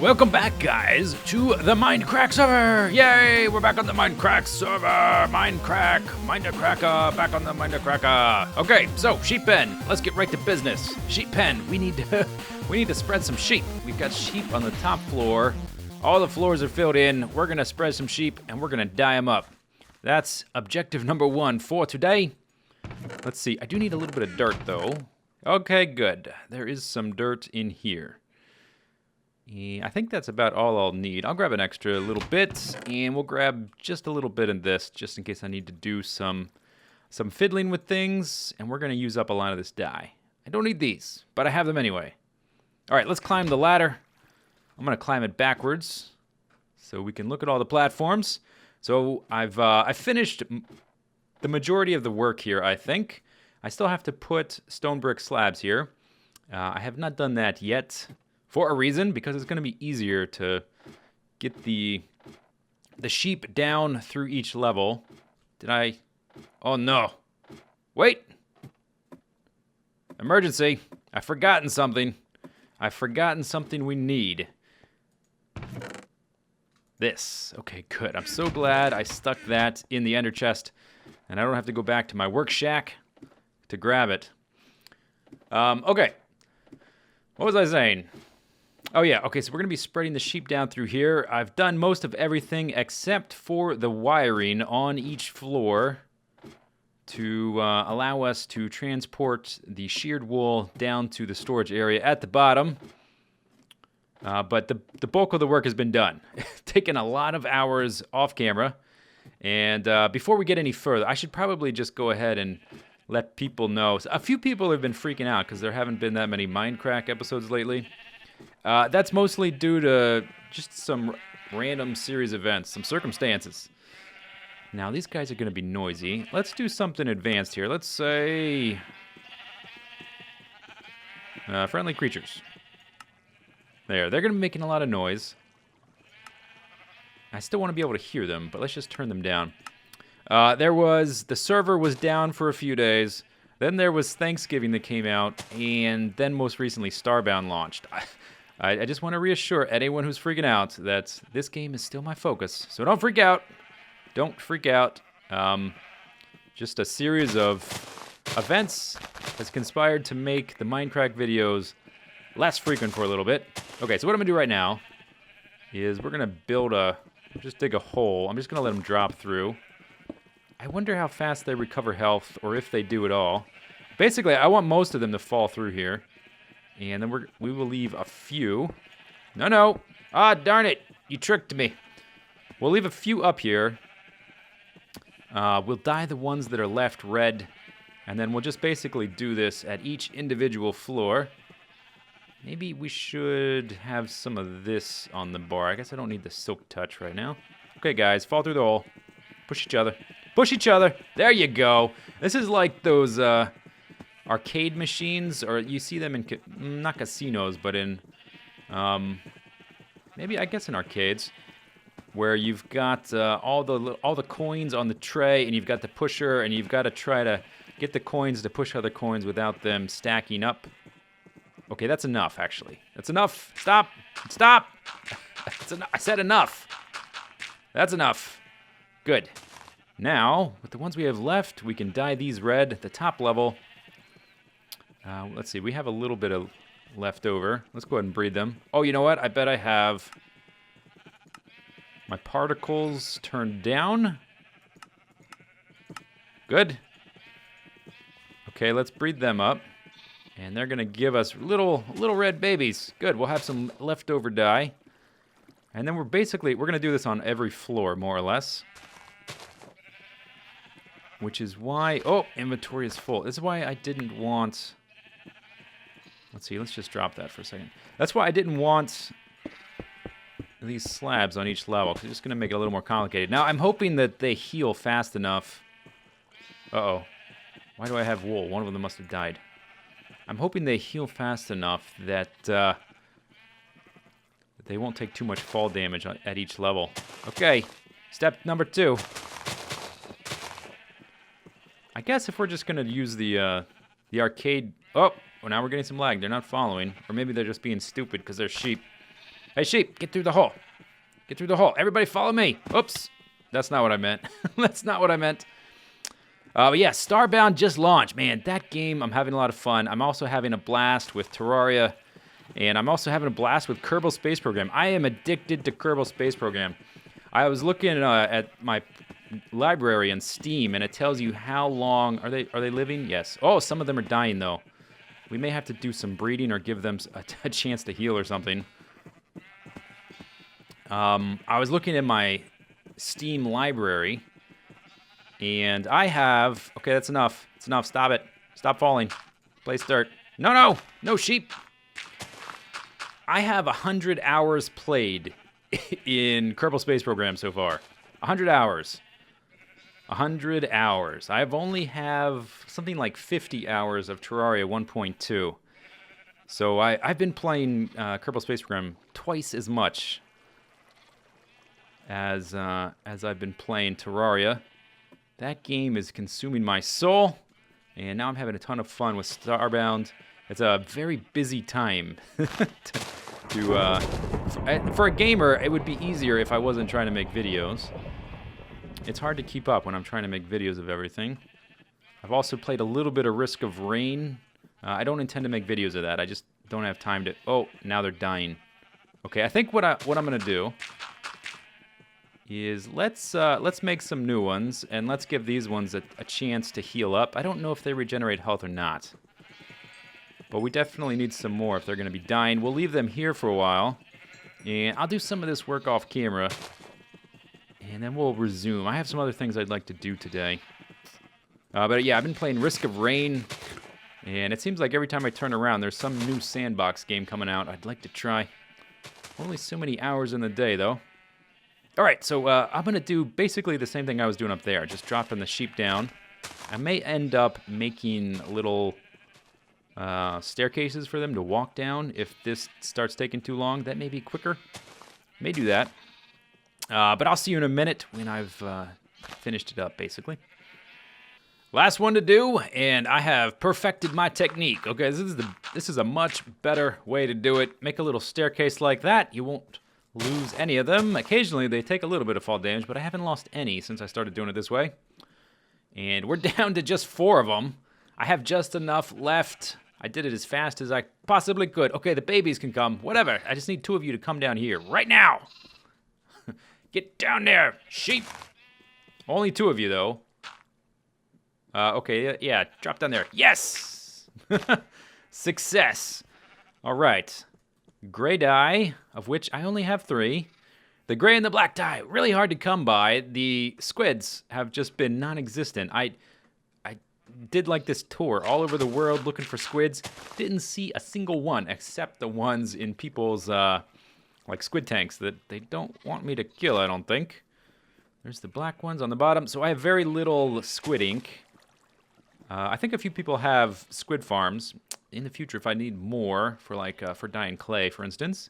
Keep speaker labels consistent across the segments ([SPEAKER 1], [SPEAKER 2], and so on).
[SPEAKER 1] Welcome back, guys, to the Mindcrack server! Yay! We're back on the Mindcrack server! Mindcrack! Mindercracker! Back on the Mindercracker! Okay, so, sheep pen. Let's get right to business. Sheep pen. We need to spread some sheep. We've got sheep on the top floor. All the floors are filled in. We're gonna spread some sheep, and we're gonna dye them up. That's objective number 1 for today. Let's see. I do need a little bit of dirt, though. Okay, good. There is some dirt in here. I think that's about all I'll need. I'll grab an extra little bit, and we'll grab just a little bit of this, just in case I need to do some fiddling with things, and we're going to use up a lot of this dye. I don't need these, but I have them anyway. All right, let's climb the ladder. I'm going to climb it backwards, so we can look at all the platforms. So I've finished the majority of the work here, I think. I still have to put stone brick slabs here. I have not done that yet. For a reason, because it's going to be easier to get the sheep down through each level. Did I? Oh no. Wait! Emergency. I've forgotten something. I've forgotten something we need. This. Okay, good. I'm so glad I stuck that in the ender chest, and I don't have to go back to my work shack to grab it. Okay. What was I saying? Oh yeah, okay, so we're going to be spreading the sheep down through here. I've done most of everything except for the wiring on each floor to allow us to transport the sheared wool down to the storage area at the bottom. But the bulk of the work has been done. Taken a lot of hours off camera. And before we get any further, I should probably just go ahead and let people know. A few people have been freaking out because there haven't been that many Mindcrack episodes lately. That's mostly due to just some random series events, some circumstances. Now, these guys are going to be noisy. Let's do something advanced here. Let's say friendly creatures. They're going to be making a lot of noise. I still want to be able to hear them, but let's just turn them down. The server was down for a few days. Then there was Thanksgiving that came out, and then most recently Starbound launched. I just want to reassure anyone who's freaking out that this game is still my focus. So don't freak out. Don't freak out. Just a series of events has conspired to make the Mindcrack videos less frequent for a little bit. Okay, so what I'm going to do right now is we're going to just dig a hole. I'm just going to let them drop through. I wonder how fast they recover health, or if they do at all. Basically, I want most of them to fall through here. And then we will leave a few. No. Ah, darn it. You tricked me. We'll leave a few up here. We'll dye the ones that are left red. And then we'll just basically do this at each individual floor. Maybe we should have some of this on the bar. I guess I don't need the silk touch right now. Okay, guys. Fall through the hole. Push each other. Push each other. There you go. This is like those arcade machines, or you see them in not casinos, but in maybe I guess in arcades, where you've got all the coins on the tray, and you've got the pusher, and you've got to try to get the coins to push other coins without them stacking up. Okay, that's enough. Actually, that's enough. Stop. I said enough. That's enough. Good. Now, with the ones we have left, we can dye these red at the top level. Let's see, we have a little bit of left over. Let's go ahead and breed them. Oh, you know what? I bet I have my particles turned down. Good. Okay, let's breed them up. And they're going to give us little red babies. Good, we'll have some leftover dye. And then we're going to do this on every floor, more or less. Which is why... Oh, inventory is full. This is why I didn't want... Let's see, let's just drop that for a second. That's why I didn't want these slabs on each level, because it's just going to make it a little more complicated. Now, I'm hoping that they heal fast enough. Uh-oh. Why do I have wool? One of them must have died. I'm hoping they heal fast enough that they won't take too much fall damage at each level. Okay, step number 2. I guess if we're just going to use the arcade... Oh, well, now we're getting some lag. They're not following. Or maybe they're just being stupid because they're sheep. Hey, sheep, get through the hole. Get through the hole. Everybody follow me. Oops. That's not what I meant. That's not what I meant. But yeah, Starbound just launched. Man, that game, I'm having a lot of fun. I'm also having a blast with Terraria. And I'm also having a blast with Kerbal Space Program. I am addicted to Kerbal Space Program. I was looking at my library on Steam, and it tells you how long... Are they living? Yes. Oh, some of them are dying, though. We may have to do some breeding or give them a chance to heal or something. I was looking at my Steam library, and I have... Okay, that's enough. It's enough. Stop it. Stop falling. Play start. No, no! No sheep! I have 100 hours played in Kerbal Space Program so far. 100 hours. 100 hours. I've only have something like 50 hours of Terraria 1.2. So I've been playing Kerbal Space Program twice as much as I've been playing Terraria. That game is consuming my soul, and now I'm having a ton of fun with Starbound. It's a very busy time. For a gamer, it would be easier if I wasn't trying to make videos. It's hard to keep up when I'm trying to make videos of everything. I've also played a little bit of Risk of Rain. I don't intend to make videos of that. I just don't have time to... Oh, now they're dying. Okay, I think what I'm gonna do is let's make some new ones, and let's give these ones a chance to heal up. I don't know if they regenerate health or not, but we definitely need some more if they're gonna be dying. We'll leave them here for a while, and I'll do some of this work off camera, and then we'll resume. I have some other things I'd like to do today. But yeah, I've been playing Risk of Rain, and it seems like every time I turn around, there's some new sandbox game coming out I'd like to try. Only so many hours in the day, though. All right, so I'm going to do basically the same thing I was doing up there, just dropping the sheep down. I may end up making little staircases for them to walk down if this starts taking too long. That may be quicker. May do that. But I'll see you in a minute when I've finished it up, basically. Last one to do, and I have perfected my technique. Okay, this is a much better way to do it. Make a little staircase like that. You won't lose any of them. Occasionally, they take a little bit of fall damage, but I haven't lost any since I started doing it this way. And we're down to just 4 of them. I have just enough left. I did it as fast as I possibly could. Okay, the babies can come. Whatever. I just need 2 of you to come down here right now. Get down there, sheep. Only 2 of you, though. Okay, yeah, drop down there. Yes! Success. All right. Gray dye, of which I only have 3. The gray and the black dye, really hard to come by. The squids have just been non-existent. I did like this tour all over the world looking for squids. Didn't see a single one except the ones in people's like squid tanks that they don't want me to kill, I don't think. There's the black ones on the bottom. So I have very little squid ink. I think a few people have squid farms. In the future, if I need more for like for dyeing clay, for instance,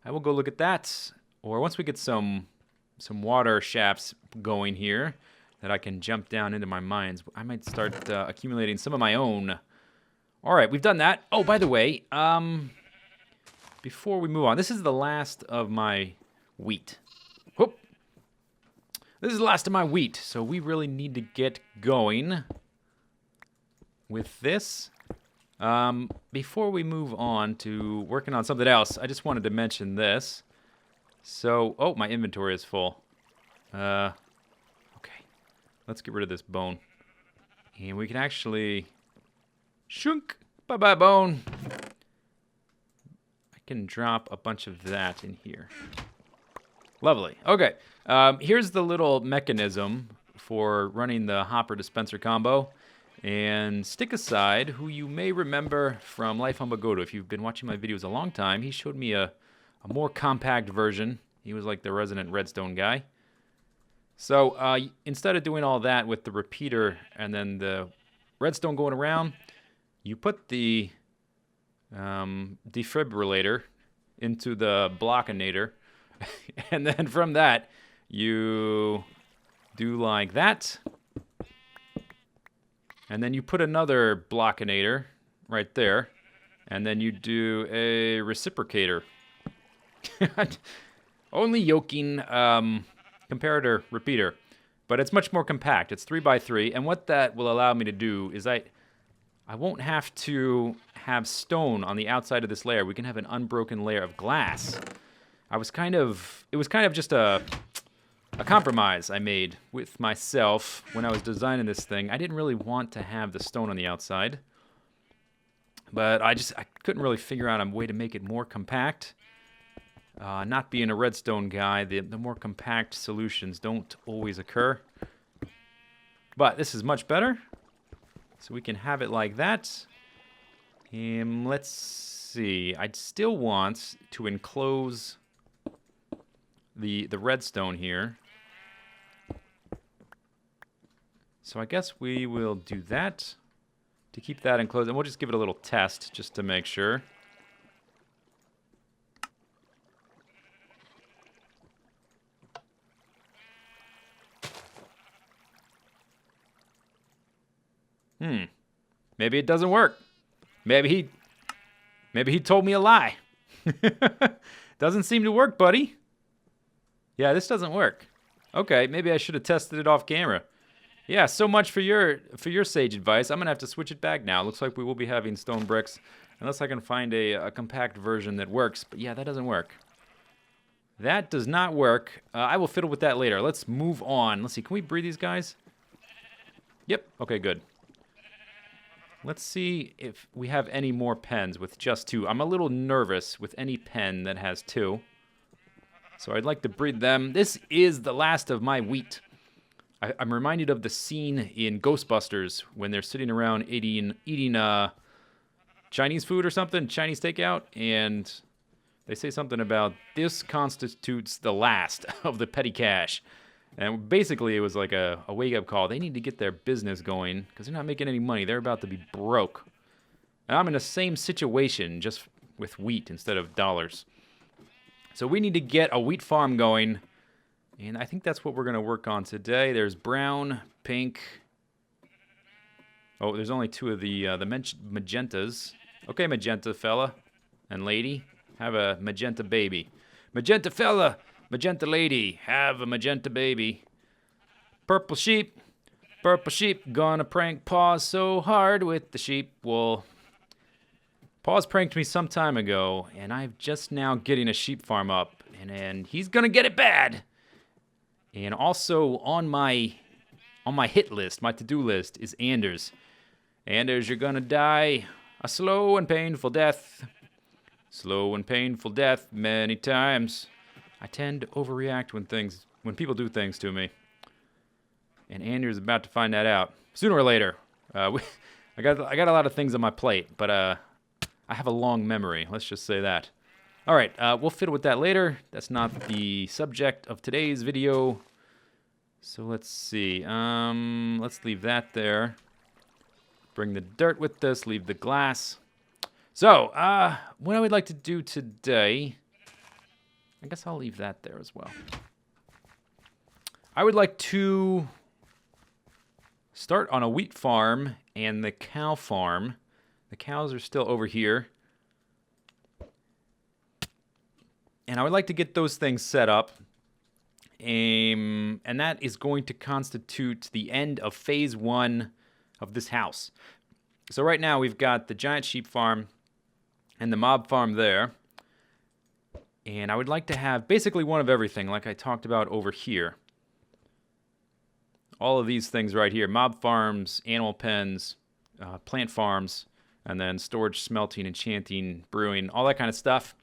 [SPEAKER 1] I will go look at that. Or once we get some water shafts going here that I can jump down into my mines, I might start accumulating some of my own. All right, we've done that. Oh, by the way, before we move on, this is the last of my wheat. Whoop. This is the last of my wheat, so we really need to get going with this. Before we move on to working on something else, I just wanted to mention this. So, oh, my inventory is full. Okay. Let's get rid of this bone. And we can actually... Shunk! Bye-bye, bone! I can drop a bunch of that in here. Lovely. Okay. Here's the little mechanism for running the hopper dispenser combo. And Stick Aside, who you may remember from Life on Bagoto. If you've been watching my videos a long time, he showed me a more compact version. He was like the resident Redstone guy. So instead of doing all that with the repeater and then the redstone going around, you put the defibrillator into the blockinator. And then from that, you do like that. And then you put another blockinator right there. And then you do a reciprocator. Only yoking comparator repeater. But it's much more compact. It's 3x3. And what that will allow me to do is I won't have to have stone on the outside of this layer. We can have an unbroken layer of glass. It was kind of just a compromise I made with myself when I was designing this thing. I didn't really want to have the stone on the outside. But I couldn't really figure out a way to make it more compact. Not being a redstone guy, the more compact solutions don't always occur. But this is much better. So we can have it like that. And let's see. I'd still want to enclose the redstone here. So I guess we will do that to keep that enclosed. And we'll just give it a little test just to make sure. Maybe it doesn't work. Maybe he told me a lie. Doesn't seem to work, buddy. Yeah, this doesn't work. Okay, maybe I should have tested it off camera. Yeah, so much for your sage advice. I'm gonna have to switch it back now. Looks like we will be having stone bricks, unless I can find a compact version that works. But yeah, that doesn't work. That does not work. I will fiddle with that later. Let's move on. Let's see. Can we breed these guys? Yep. Okay, good. Let's see if we have any more pens with just 2. I'm a little nervous with any pen that has 2. So I'd like to breed them. This is the last of my wheat. I'm reminded of the scene in Ghostbusters when they're sitting around eating Chinese food or something, Chinese takeout, and they say something about this constitutes the last of the petty cash. And basically, it was like a wake-up call. They need to get their business going because they're not making any money. They're about to be broke. And I'm in the same situation, just with wheat instead of dollars. So we need to get a wheat farm going. And I think that's what we're going to work on today. There's brown, pink. Oh, there's only 2 of the magentas. Okay, magenta fella and lady, have a magenta baby. Magenta fella! Magenta lady, have a magenta baby. Purple sheep, gonna prank Paws so hard with the sheep wool. Paws pranked me some time ago, and I'm just now getting a sheep farm up, and he's gonna get it bad. And also on my hit list, my to-do list, is Anders. Anders, you're gonna die a slow and painful death. Slow and painful death many times. I tend to overreact when people do things to me. And Andrew's about to find that out. Sooner or later. I got a lot of things on my plate, but I have a long memory. Let's just say that. All right, we'll fiddle with that later. That's not the subject of today's video. So let's see. Let's leave that there. Bring the dirt with us. Leave the glass. So, what I would like to do today... I guess I'll leave that there as well. I would like to start on a wheat farm and the cow farm. The cows are still over here. And I would like to get those things set up. And that is going to constitute the end of phase 1 of this house. So right now we've got the giant sheep farm and the mob farm there. And I would like to have basically one of everything, like I talked about over here. All of these things right here. Mob farms, animal pens, plant farms, and then storage, smelting, enchanting, brewing, all that kind of stuff.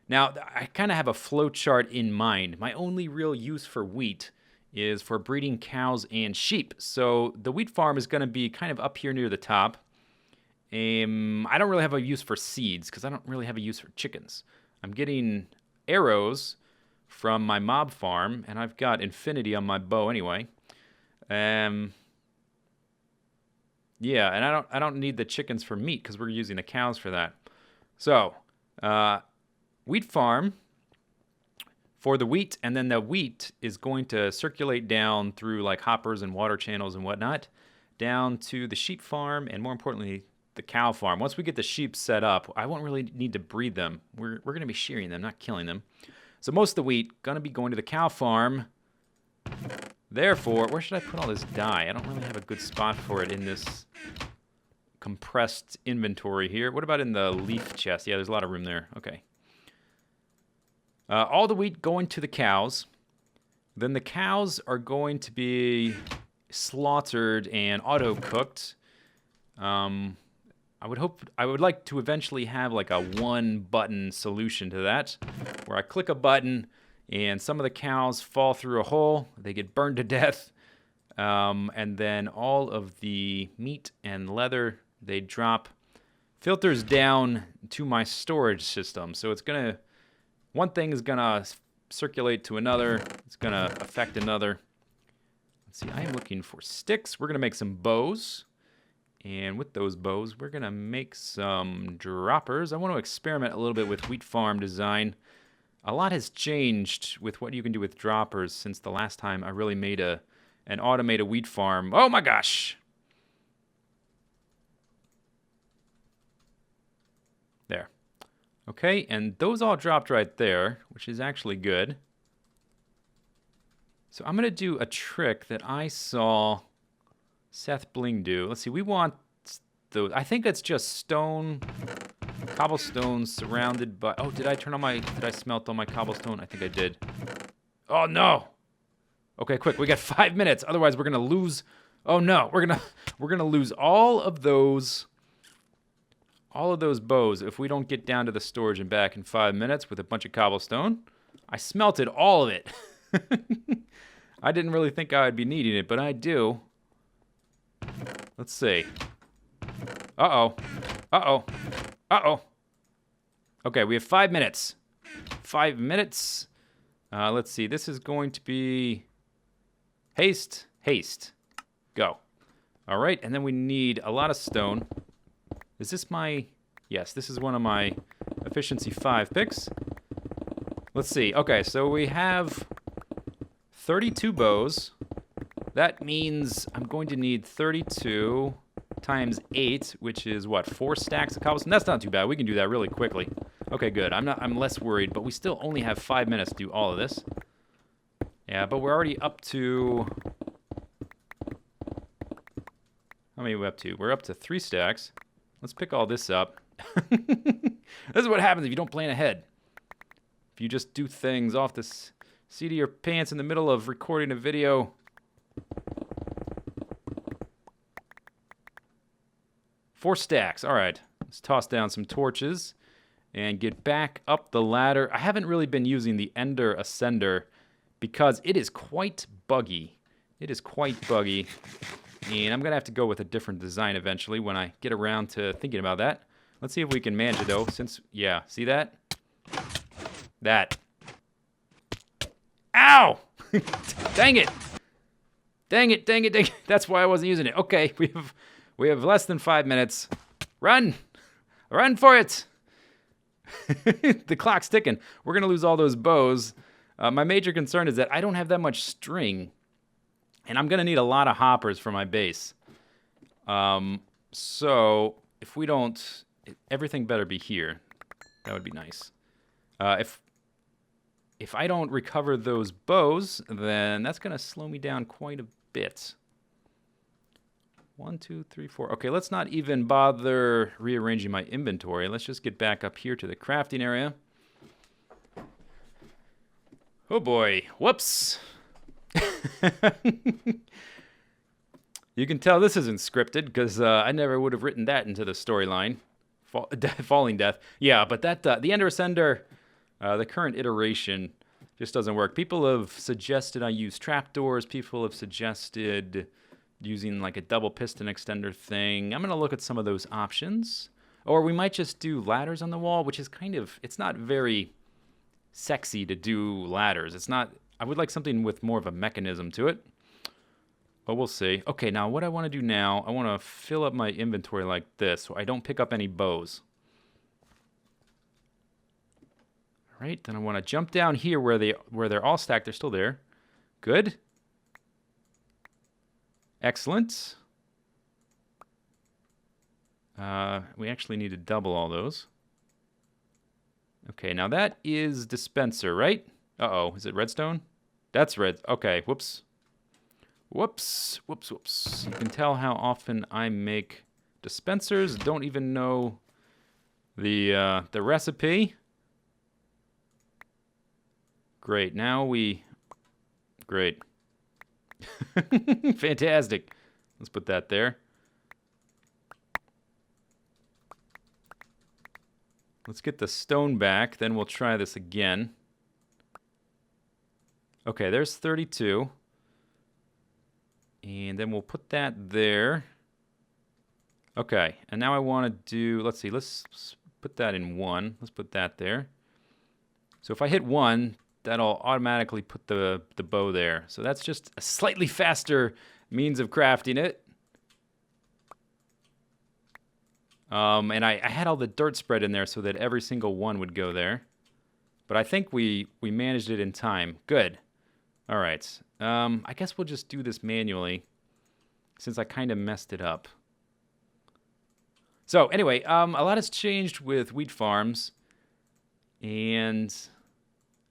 [SPEAKER 1] Now, I kind of have a flow chart in mind. My only real use for wheat is for breeding cows and sheep. So the wheat farm is going to be kind of up here near the top. I don't really have a use for seeds because I don't really have a use for chickens. I'm getting arrows from my mob farm, and I've got infinity on my bow anyway. Yeah, and I don't need the chickens for meat because we're using the cows for that. So, wheat farm for the wheat, and then the wheat is going to circulate down through like hoppers and water channels and whatnot, down to the sheep farm, and more importantly, the cow farm. Once we get the sheep set up, I won't really need to breed them. We're going to be shearing them, not killing them. So most of the wheat going to be going to the cow farm. Therefore, where should I put all this dye? I don't really have a good spot for it in this compressed inventory here. What about in the leaf chest? Yeah, there's a lot of room there. Okay. All the wheat going to the cows. Then the cows are going to be slaughtered and auto-cooked. I would like to eventually have like a one-button solution to that, where I click a button and some of the cows fall through a hole, they get burned to death, and then all of the meat and leather, they drop filters down to my storage system. So it's gonna, one thing is gonna circulate to another, it's gonna affect another. Let's see, I am looking for sticks. We're gonna make some bows. And with those bows, we're going to make some droppers. I want to experiment a little bit with wheat farm design. A lot has changed with what you can do with droppers since the last time I really made an automated wheat farm. Oh my gosh! There. Okay, and those all dropped right there, which is actually good. So I'm going to do a trick that I saw Seth Bling do. Let's see, we want those. I think it's just stone, cobblestone surrounded by... Oh, did I smelt all my cobblestone? I think I did. Oh, no. Okay, quick, we got 5 minutes. Otherwise, we're going to lose... Oh, no, we're going to lose all of those bows if we don't get down to the storage and back in 5 minutes with a bunch of cobblestone. I smelted all of it. I didn't really think I would be needing it, but I do. Let's see. Uh-oh. Uh-oh. Uh-oh. Okay, we have 5 minutes. 5 minutes. Let's see. This is going to be haste, haste. Go. All right, and then we need a lot of stone. Is this my... Yes, this is one of my efficiency 5 picks. Let's see. Okay, so we have 32 bows. That means I'm going to need 32 times 8, which is what, 4 stacks of cobblestone? That's not too bad. We can do that really quickly. Okay, good. I'm less worried, but we still only have 5 minutes to do all of this. Yeah, but we're already up to... How many are we up to? We're up to 3 stacks. Let's pick all this up. This is what happens if you don't plan ahead. If you just do things off the seat of your pants in the middle of recording a video... 4 stacks. All right. Let's toss down some torches and get back up the ladder. I haven't really been using the Ender Ascender because it is quite buggy. It is quite buggy. And I'm going to have to go with a different design eventually when I get around to thinking about that. Let's see if we can manage it, though. Since, yeah, see that? That. Ow! Dang it! Dang it, dang it, dang it. That's why I wasn't using it. Okay, we have less than 5 minutes. Run! Run for it! The clock's ticking. We're going to lose all those bows. My major concern is that I don't have that much string. And I'm going to need a lot of hoppers for my base. So, if we don't... Everything better be here. That would be nice. If I don't recover those bows, then that's going to slow me down quite a bit. 1, 2, 3, 4. Okay, let's not even bother rearranging my inventory. Let's just get back up here to the crafting area. Oh boy. Whoops. You can tell this isn't scripted because I never would have written that into the storyline. Falling death. Yeah, but that the Ender Ascender, the current iteration just doesn't work. People have suggested I use trapdoors. People have suggested using like a double piston extender thing. I'm going to look at some of those options. Or we might just do ladders on the wall, which is kind of, it's not very sexy to do ladders. It's not, I would like something with more of a mechanism to it. But we'll see. Okay, now what I want to do now, I want to fill up my inventory like this so I don't pick up any bows. All right, then I want to jump down here where they're all stacked. They're still there. Good. Excellent. We actually need to double all those. Okay, now that is dispenser, right? Uh-oh, is it redstone? That's red. Okay, whoops. Whoops, whoops, whoops. You can tell how often I make dispensers. Don't even know the recipe. Great, now we... Great. Fantastic. Let's put that there. Let's get the stone back, then we'll try this again. Okay, there's 32. And then we'll put that there. Okay, and now I want to do, let's see, let's put that in 1. Let's put that there. So if I hit 1, that'll automatically put the bow there. So that's just a slightly faster means of crafting it. And I had all the dirt spread in there so that every single one would go there. But I think we managed it in time. Good. All right. I guess we'll just do this manually since I kind of messed it up. So anyway, a lot has changed with wheat farms. And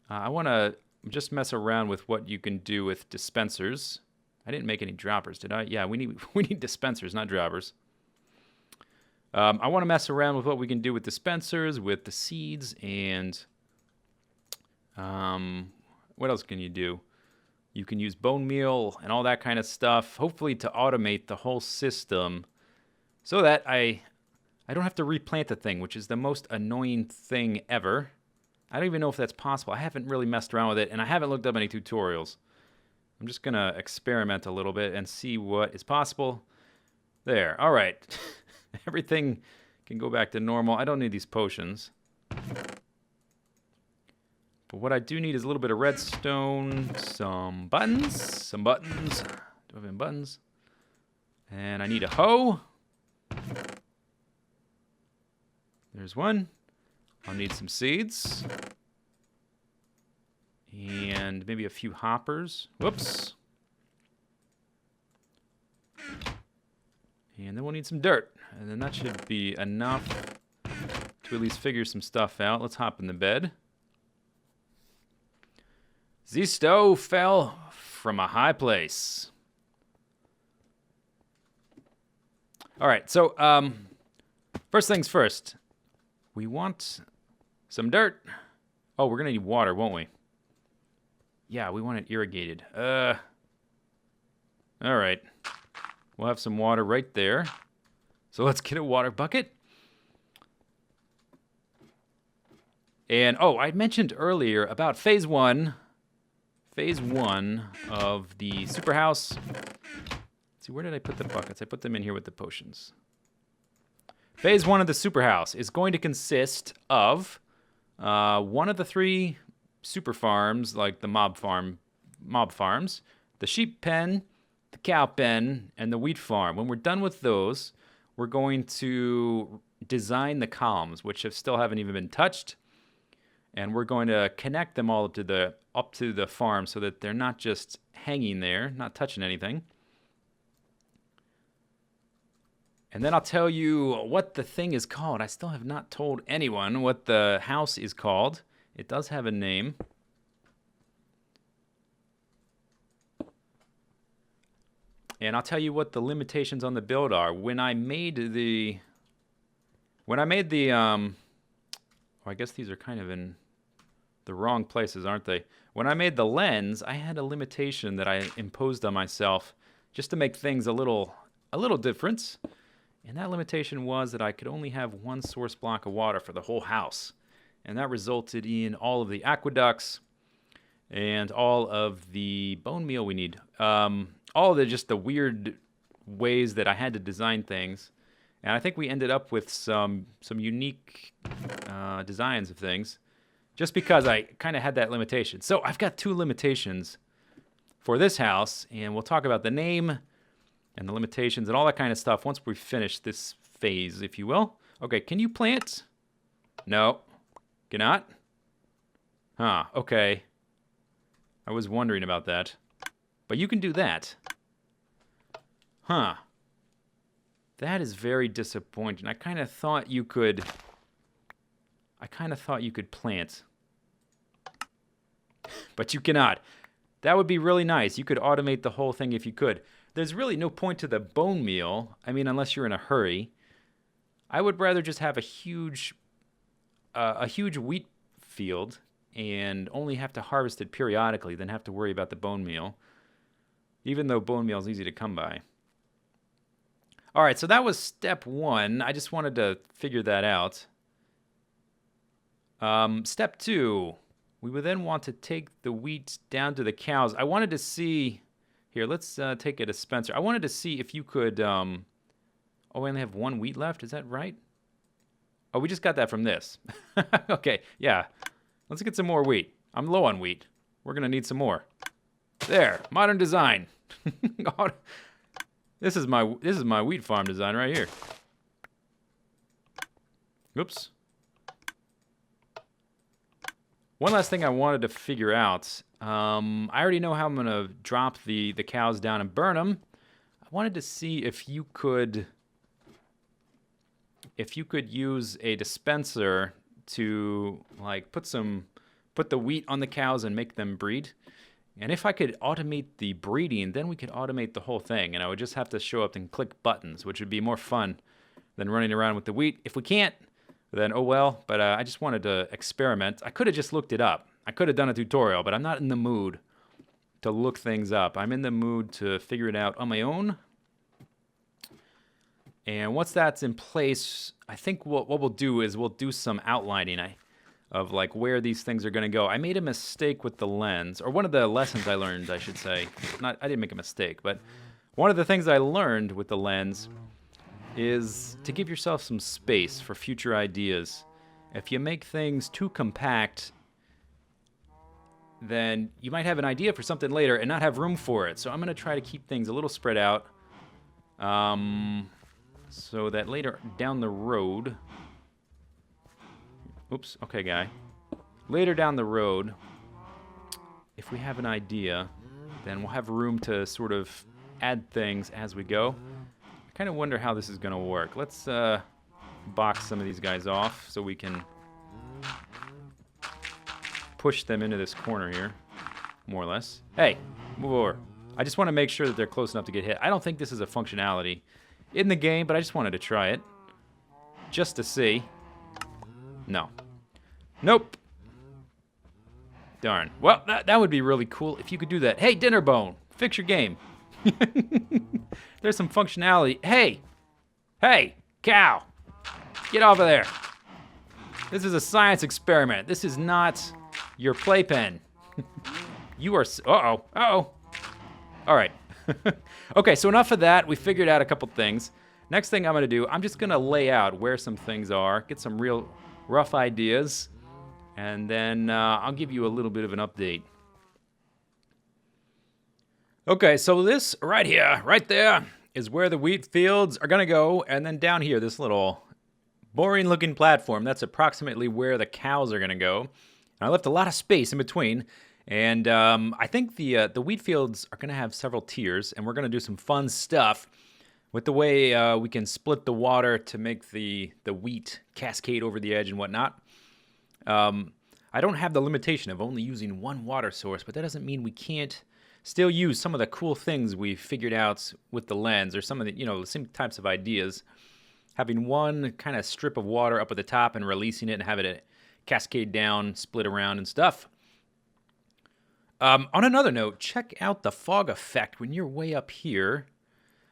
[SPEAKER 1] I want to just mess around with what you can do with dispensers. I didn't make any droppers, did I? Yeah, we need dispensers, not droppers. I want to mess around with what we can do with dispensers, with the seeds, and what else can you do? You can use bone meal and all that kind of stuff, hopefully to automate the whole system so that I don't have to replant the thing, which is the most annoying thing ever. I don't even know if that's possible. I haven't really messed around with it, and I haven't looked up any tutorials. I'm just going to experiment a little bit and see what is possible. There. All right. Everything can go back to normal. I don't need these potions. But what I do need is a little bit of redstone, some buttons. Some buttons. Do I have any buttons? And I need a hoe. There's one. I'll need some seeds. And maybe a few hoppers. Whoops. And then we'll need some dirt. And then that should be enough to at least figure some stuff out. Let's hop in the bed. Zisteau fell from a high place. All right, so first things first. We want some dirt. Oh, we're gonna need water, won't we? Yeah, we want it irrigated. All right. We'll have some water right there. So let's get a water bucket. And, oh, I mentioned earlier about phase one of the super house. Let's see, where did I put the buckets? I put them in here with the potions. Phase 1 of the super house is going to consist of one of the 3 super farms, like the mob farms, the sheep pen, the cow pen, and the wheat farm. When we're done with those, we're going to design the columns, which still haven't even been touched, and we're going to connect them all up to the farm so that they're not just hanging there, not touching anything. And then I'll tell you what the thing is called. I still have not told anyone what the house is called. It does have a name. And I'll tell you what the limitations on the build are. When I made the oh, I guess these are kind of in the wrong places, aren't they? When I made the lens, I had a limitation that I imposed on myself just to make things a little different. And that limitation was that I could only have one source block of water for the whole house. And that resulted in all of the aqueducts and all of the bone meal we need. All of just the weird ways that I had to design things. And I think we ended up with some unique designs of things just because I kind of had that limitation. So I've got 2 limitations for this house, and we'll talk about the name and the limitations and all that kind of stuff once we finish this phase, if you will. Okay, can you plant? No. Cannot? Huh, okay. I was wondering about that. But you can do that. Huh. That is very disappointing. I kind of thought you could plant. But you cannot. That would be really nice. You could automate the whole thing if you could. There's really no point to the bone meal. I mean, unless you're in a hurry. I would rather just have a huge wheat field and only have to harvest it periodically than have to worry about the bone meal. Even though bone meal is easy to come by. All right, so that was step 1. I just wanted to figure that out. Step 2. We would then want to take the wheat down to the cows. I wanted to see... Here, let's take a dispenser. I wanted to see if you could... Oh, we only have 1 wheat left? Is that right? Oh, we just got that from this. Okay, yeah. Let's get some more wheat. I'm low on wheat. We're going to need some more. There, modern design. God. This is my wheat farm design right here. Oops. One last thing I wanted to figure out. I already know how I'm gonna drop the cows down and burn them. I wanted to see if you could use a dispenser to like put the wheat on the cows and make them breed. And if I could automate the breeding, then we could automate the whole thing. And I would just have to show up and click buttons, which would be more fun than running around with the wheat. If we can't, then oh well. But I just wanted to experiment. I could have just looked it up. I could have done a tutorial, but I'm not in the mood to look things up. I'm in the mood to figure it out on my own. And once that's in place, I think what we'll do is we'll do some outlining of like where these things are going to go. I made a mistake with the lens, or one of the lessons I learned, I should say. I didn't make a mistake, but one of the things I learned with the lens is to give yourself some space for future ideas. If you make things too compact, then you might have an idea for something later and not have room for it. So I'm going to try to keep things a little spread out, so that later down the road... Oops, okay, guy. Later down the road, if we have an idea, then we'll have room to sort of add things as we go. I kind of wonder how this is going to work. Let's box some of these guys off so we can push them into this corner here, more or less. Hey, move over. I just want to make sure that they're close enough to get hit. I don't think this is a functionality in the game, but I just wanted to try it just to see. No. Nope. Darn. Well, that would be really cool if you could do that. Hey, Dinner Bone, fix your game. There's some functionality. Hey! Hey, cow! Get off of there. This is a science experiment. This is not your playpen. You are... Uh-oh. Uh-oh. All right. Okay, so enough of that. We figured out a couple things. Next thing I'm going to do, I'm just going to lay out where some things are, get some real rough ideas, and then I'll give you a little bit of an update. Okay, so this right here, right there, is where the wheat fields are going to go, and then down here, this little boring-looking platform, that's approximately where the cows are going to go. And I left a lot of space in between, and I think the wheat fields are going to have several tiers, and we're going to do some fun stuff with the way we can split the water to make the wheat cascade over the edge and whatnot. I don't have the limitation of only using one water source, but that doesn't mean we can't still use some of the cool things we figured out with the lens, or some of the, the same types of ideas. Having one kind of strip of water up at the top and releasing it and having it cascade down, split around and stuff. On another note, check out the fog effect when you're way up here.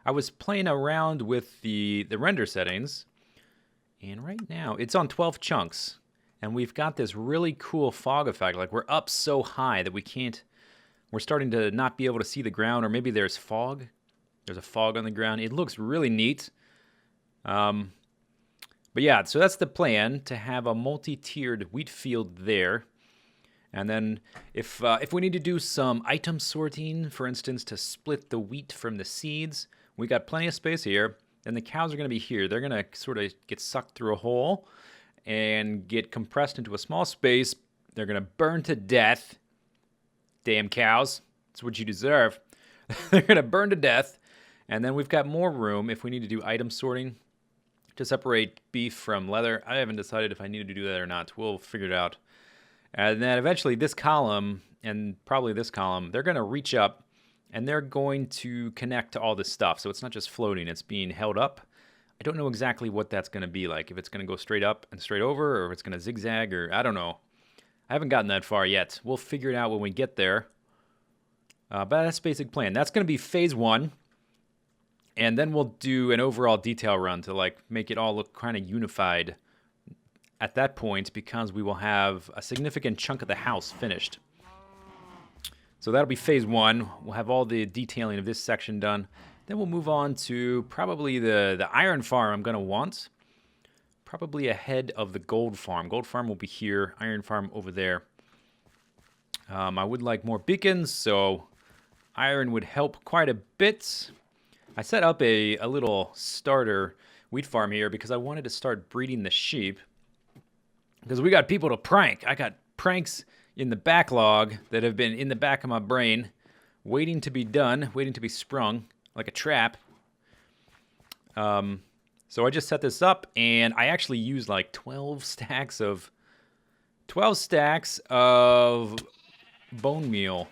[SPEAKER 1] I was playing around with the render settings, and right now it's on 12 chunks, and we've got this really cool fog effect. Like, we're up so high that we're starting to not be able to see the ground, or maybe there's fog. There's a fog on the ground. It looks really neat. But yeah, so that's the plan, to have a multi-tiered wheat field there. And then if we need to do some item sorting, for instance, to split the wheat from the seeds, we got plenty of space here. And the cows are going to be here. They're going to sort of get sucked through a hole and get compressed into a small space. They're going to burn to death. Damn cows. That's what you deserve. They're going to burn to death. And then we've got more room if we need to do item sorting to separate beef from leather. I haven't decided if I need to do that or not. We'll figure it out. And then eventually this column and probably this column, they're going to reach up and they're going to connect to all this stuff. So it's not just floating, it's being held up. I don't know exactly what that's going to be like. If it's going to go straight up and straight over, or if it's going to zigzag, or I don't know. I haven't gotten that far yet. We'll figure it out when we get there. But that's the basic plan. That's going to be phase 1. And then we'll do an overall detail run to like make it all look kind of unified at that point, because we will have a significant chunk of the house finished. So that'll be phase 1. We'll have all the detailing of this section done. Then we'll move on to probably the iron farm I'm going to want. Probably ahead of the gold farm. Gold farm will be here. Iron farm over there. I would like more beacons, so iron would help quite a bit. I set up a little starter wheat farm here because I wanted to start breeding the sheep. Because we got people to prank. I got pranks in the backlog that have been in the back of my brain, waiting to be done, waiting to be sprung like a trap. So I just set this up, and I actually used like 12 stacks of bone meal,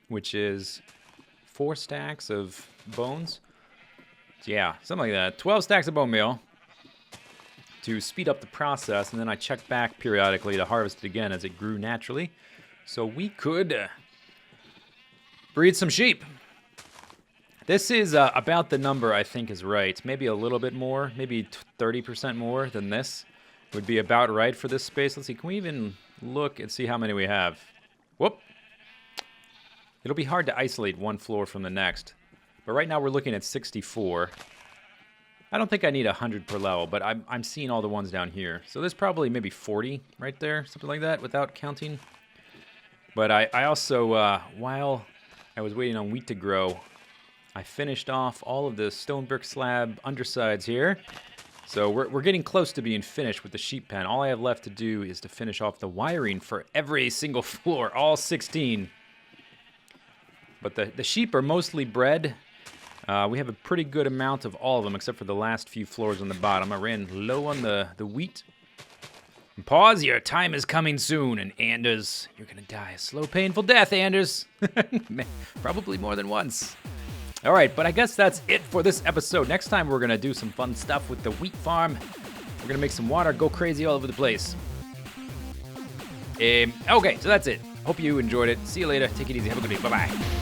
[SPEAKER 1] which is 4 stacks of bones. So yeah, something like that. 12 stacks of bone meal to speed up the process, and then I checked back periodically to harvest it again as it grew naturally, so we could breed some sheep. This is about the number I think is right. Maybe a little bit more, maybe 30% more than this would be about right for this space. Let's see, can we even look and see how many we have? Whoop. It'll be hard to isolate one floor from the next. But right now we're looking at 64. I don't think I need 100 per level, but I'm seeing all the ones down here. So there's probably maybe 40 right there, something like that, without counting. But I also, while I was waiting on wheat to grow, I finished off all of the stone brick slab undersides here. So we're getting close to being finished with the sheep pen. All I have left to do is to finish off the wiring for every single floor, all 16. But the sheep are mostly bred. We have a pretty good amount of all of them, except for the last few floors on the bottom. I ran low on the wheat. And pause, your time is coming soon, and Anders, you're gonna die a slow, painful death, Anders. Probably more than once. All right, but I guess that's it for this episode. Next time, we're going to do some fun stuff with the wheat farm. We're going to make some water go crazy all over the place. Okay, so that's it. Hope you enjoyed it. See you later. Take it easy. Have a good day. Bye-bye.